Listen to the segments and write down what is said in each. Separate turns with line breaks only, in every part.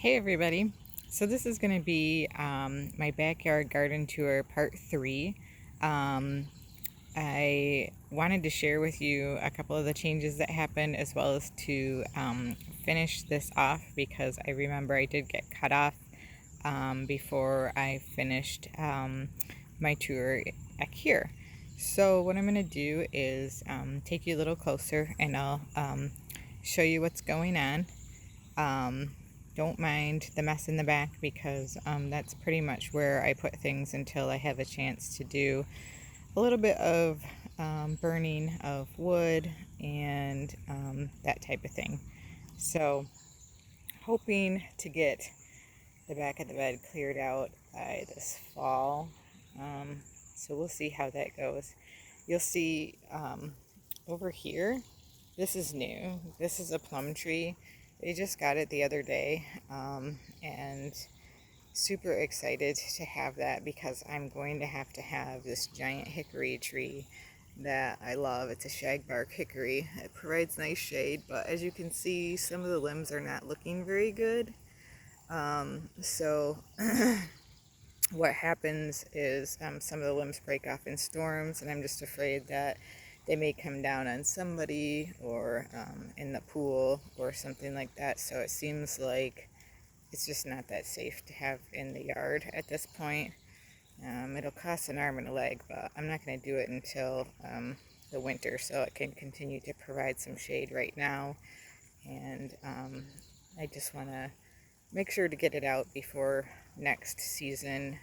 Hey everybody. So this is going to be my backyard garden tour part 3. I wanted to share with you a couple of the changes that happened as well as to finish this off because I remember I did get cut off before I finished my tour back here. So what I'm going to do is take you a little closer and I'll show you what's going on. Don't mind the mess in the back because that's pretty much where I put things until I have a chance to do a little bit of burning of wood and that type of thing. So hoping to get the back of the bed cleared out by this fall. So we'll see how that goes. You'll see over here, this is new. This is a plum tree. They just got it the other day, and super excited to have that because I'm going to have this giant hickory tree that I love. It's a shagbark hickory. It provides nice shade, but as you can see, some of the limbs are not looking very good. So what happens is some of the limbs break off in storms, and I'm just afraid that they may come down on somebody or in the pool or something like that. So it seems like it's just not that safe to have in the yard at this point. It'll cost an arm and a leg, but I'm not going to do it until the winter so it can continue to provide some shade right now. And I just want to make sure to get it out before next season,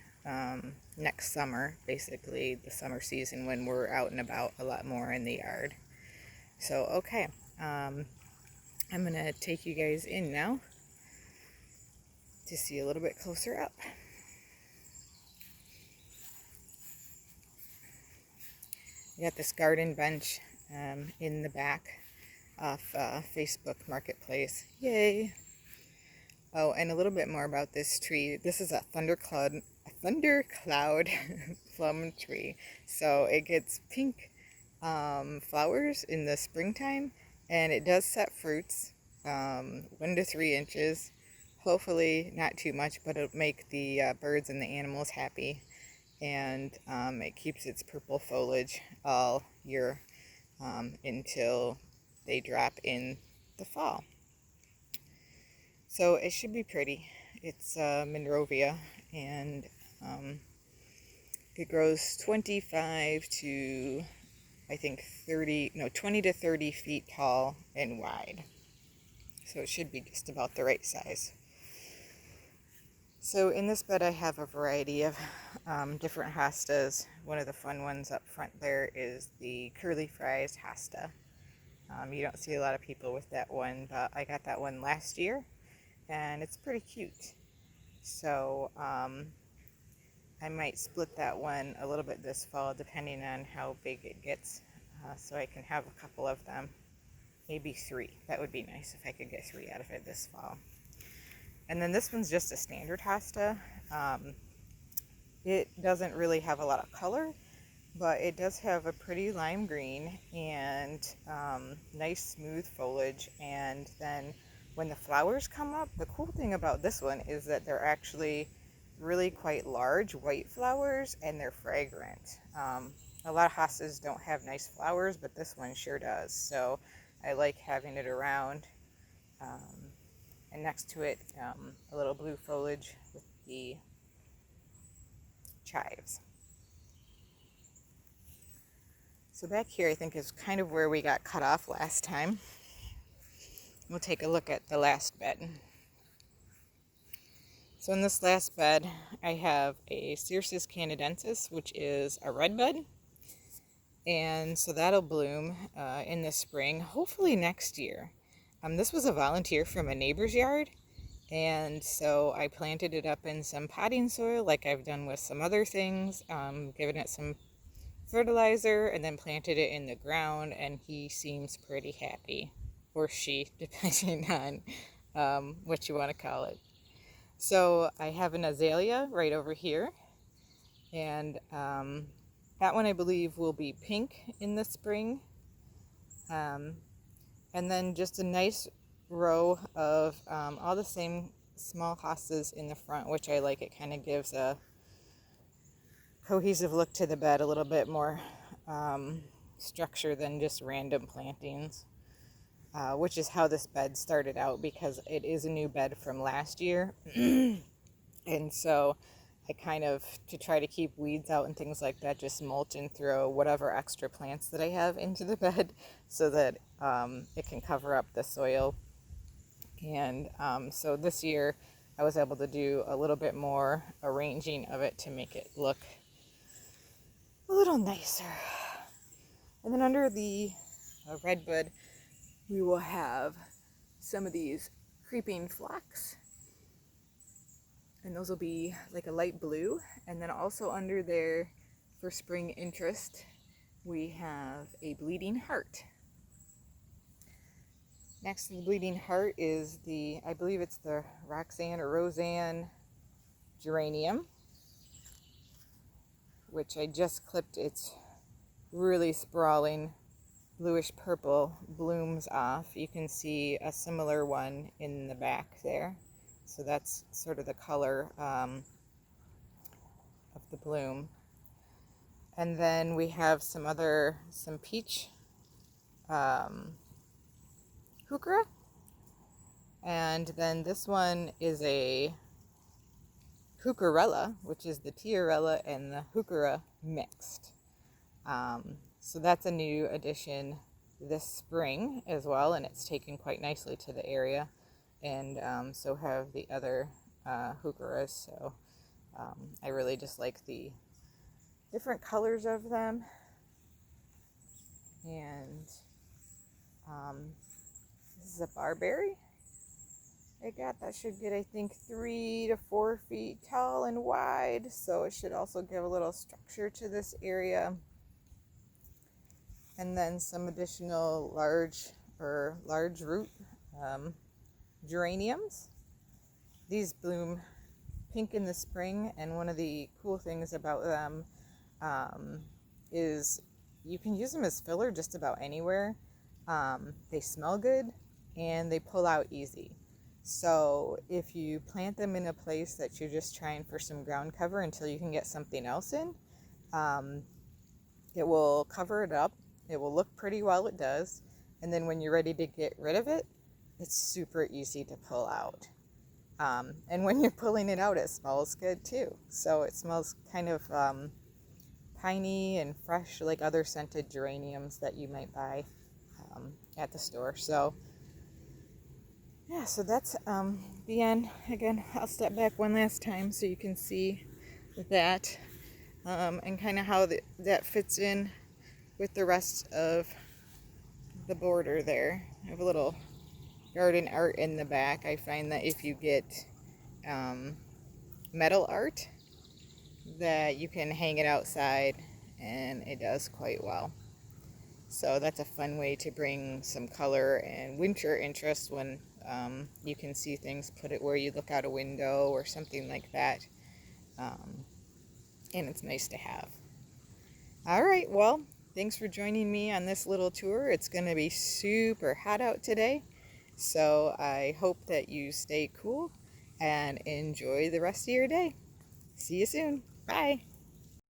next summer, basically the summer season when we're out and about a lot more in the yard. So, okay, I'm going to take you guys in now to see a little bit closer up. We got this garden bench in the back off Facebook Marketplace. Yay! Oh, and a little bit more about this tree. This is a thundercloud plum tree. So it gets pink flowers in the springtime, and it does set fruits 1 to 3 inches. Hopefully not too much, but it'll make the birds and the animals happy. And it keeps its purple foliage all year until they drop in the fall. So it should be pretty. It's Monrovia, and it grows 25 to, I think 20 to 30 feet tall and wide. So it should be just about the right size. So in this bed I have a variety of different hostas. One of the fun ones up front there is the curly fries hosta. You don't see a lot of people with that one, but I got that one last year and it's pretty cute. So I might split that one a little bit this fall depending on how big it gets, so I can have a couple of them, maybe 3. That would be nice if I could get 3 out of it this fall. And then this one's just a standard hosta. It doesn't really have a lot of color, but it does have a pretty lime green and nice smooth foliage. And then when the flowers come up, the cool thing about this one is that they're actually really quite large white flowers and they're fragrant. A lot of hostas don't have nice flowers, but this one sure does. So I like having it around. And next to it, a little blue foliage with the chives. So back here, I think, is kind of where we got cut off last time. We'll take a look at the last bed. So in this last bed, I have a Cirsus canadensis, which is a red bud. And so that'll bloom in the spring, hopefully next year. This was a volunteer from a neighbor's yard, and so I planted it up in some potting soil like I've done with some other things, given it some fertilizer, and then planted it in the ground, and he seems pretty happy, or she, depending on what you want to call it. So I have an azalea right over here, and that one I believe will be pink in the spring. And then just a nice row of all the same small hostas in the front, which I like. It kind of gives a cohesive look to the bed, a little bit more structure than just random plantings, which is how this bed started out, because it is a new bed from last year. And so I kind of, to try to keep weeds out and things like that, just mulch and throw whatever extra plants that I have into the bed so that it can cover up the soil. And so this year I was able to do a little bit more arranging of it to make it look a little nicer. And then under the redbud, we will have some of these creeping phlox. And those will be like a light blue. And then also under there, for spring interest, we have a bleeding heart. Next to the bleeding heart is the, I believe it's the Roxanne or Roseanne geranium, which I just clipped its really sprawling bluish purple blooms off. You can see a similar one in the back there. So that's sort of the color of the bloom. And then we have some peach heuchera. And then this one is a heucherella, which is the tiarella and the heuchera mixed. So that's a new addition this spring as well, and it's taken quite nicely to the area. And so have the other heucheras. So I really just like the different colors of them. And this is a barberry I got. That should get, I think, 3 to 4 feet tall and wide. So it should also give a little structure to this area. And then some additional large root geraniums. These bloom pink in the spring, and one of the cool things about them is you can use them as filler just about anywhere. They smell good and they pull out easy. So if you plant them in a place that you're just trying for some ground cover until you can get something else in, it will cover it up. It will look pretty while it does, and then when you're ready to get rid of it, it's super easy to pull out. And when you're pulling it out, it smells good too. So it smells kind of piney and fresh, like other scented geraniums that you might buy at the store. So yeah, so that's the end. Again, I'll step back one last time so you can see that and kind of how that fits in with the rest of the border there. I have a little garden art in the back. I find that if you get metal art, that you can hang it outside and it does quite well. So that's a fun way to bring some color and winter interest when you can see things, put it where you look out a window or something like that. And it's nice to have. All right, well, thanks for joining me on this little tour. It's going to be super hot out today, so I hope that you stay cool and enjoy the rest of your day. See you soon. Bye.